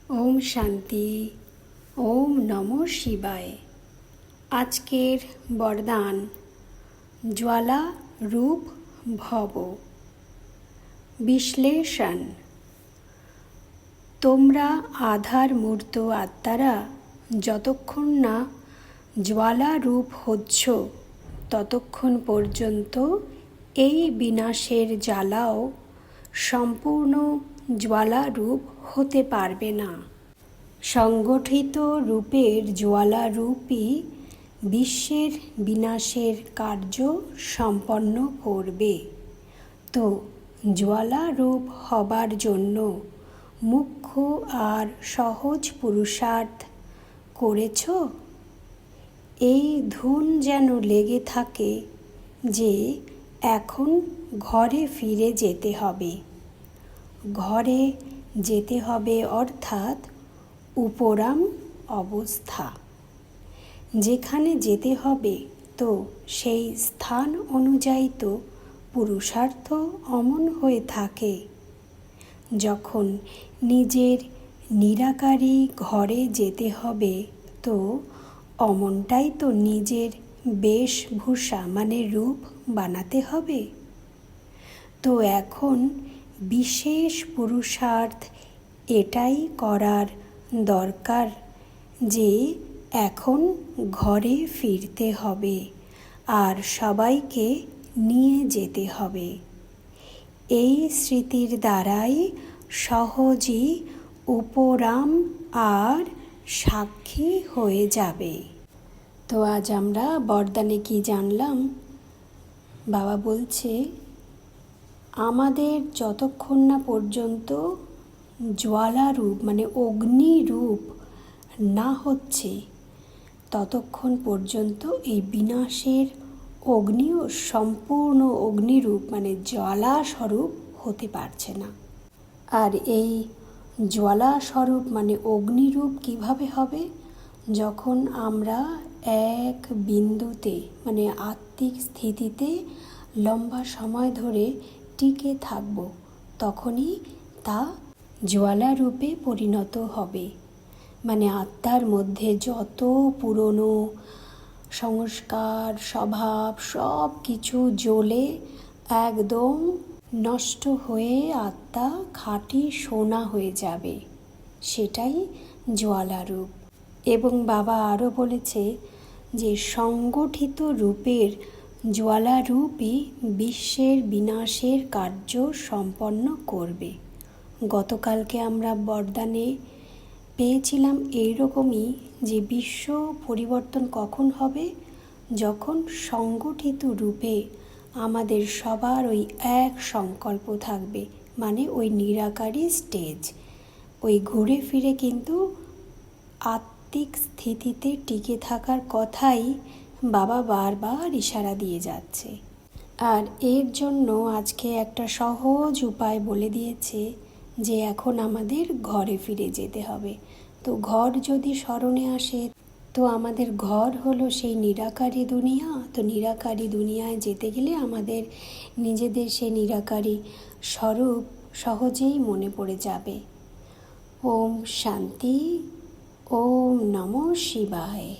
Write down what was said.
ওম শান্তি। ওম নমঃ শিবায়। আজকের বরদান জ্বালা রূপ ভব। বিশ্লেষণ। তোমরা আধার মূর্ত আত্মারা যতক্ষণ না জ্বালা রূপ হচ্ছ ততক্ষণ পর্যন্ত এই বিনাশের জ্বালাও সম্পূর্ণ জ্বালা রূপ হতে পারবে না। সংগঠিত রূপের জ্বালা রূপই বিশ্বের বিনাশের কার্য সম্পন্ন করবে। তো জ্বালা রূপ হবার জন্য মুখ্য আর সহজ পুরুষার্থ করেছ। এই ধুন যেন লেগে থাকে যে এখন ঘরে ফিরে যেতে হবে। ঘরে যেতে হবে অর্থাৎ উপরাম অবস্থা। যেখানে যেতে হবে তো সেই স্থান অনুযায়ী তো পুরুষার্থ অমন হয়ে থাকে। যখন নিজের নিরাকারী ঘরে যেতে হবে তো অমনটাই তো নিজের বেশভূষা মানে রূপ বানাতে হবে। তো এখন বিশেষ পুরুষার্থ এটাই করার দরকার যে এখন ঘরে ফিরতে হবে আর সবাইকে নিয়ে যেতে হবে। এই স্মৃতির দ্বারাই সহজেই উপরাম আর সাক্ষী হয়ে যাবে। তো আজ আমরা বরদানে কি জানলাম? বাবা বলছে আমাদের যতক্ষণ না পর্যন্ত জ্বালারূপ মানে অগ্নিরূপ না হচ্ছে ততক্ষণ পর্যন্ত এই বিনাশের অগ্নিও সম্পূর্ণ অগ্নিরূপ মানে জ্বালাস্বরূপ হতে পারছে না। আর এই জ্বালাস্বরূপ মানে অগ্নিরূপ কিভাবে হবে? যখন আমরা এক বিন্দুতে মানে আত্মিক স্থিতিতে লম্বা সময় ধরে টিকে থাকব, তখনই তা জ্বালারূপে পরিণত হবে। মানে আত্মার মধ্যে যত পুরনো সংস্কার স্বভাব সব কিছু জ্বলে একদম নষ্ট হয়ে আত্মা খাঁটি সোনা হয়ে যাবে, সেটাই জ্বালারূপ। এবং বাবা আরও বলেছে যে সংগঠিত রূপের জ্বালারূপই বিশ্বের বিনাশের কার্য সম্পন্ন করবে। গতকালকে আমরা বরদানে পেয়েছিলাম এইরকমই যে বিশ্ব পরিবর্তন কখন হবে? যখন সংগঠিত রূপে আমাদের সবার ওই এক সংকল্প থাকবে, মানে ওই নিরাকারী স্টেজ। ওই ঘুরে ফিরে কিন্তু আত্মিক স্থিতিতে টিকে থাকার কথাই বাবা বারবার ইশারা দিয়ে যাচ্ছে। আর এর জন্য আজকে একটা সহজ উপায় বলে দিয়েছে যে এখন আমাদের ঘরে ফিরে যেতে হবে। তো ঘর যদি স্মরণে আসে তো আমাদের ঘর হলো সেই নিরাকারী দুনিয়া। তো নিরাকারী দুনিয়ায় যেতে গেলে আমাদের নিজেদের সেই নিরাকারী স্বরূপ সহজেই মনে পড়ে যাবে। ওম শান্তি। ওম নমঃ শিবায়।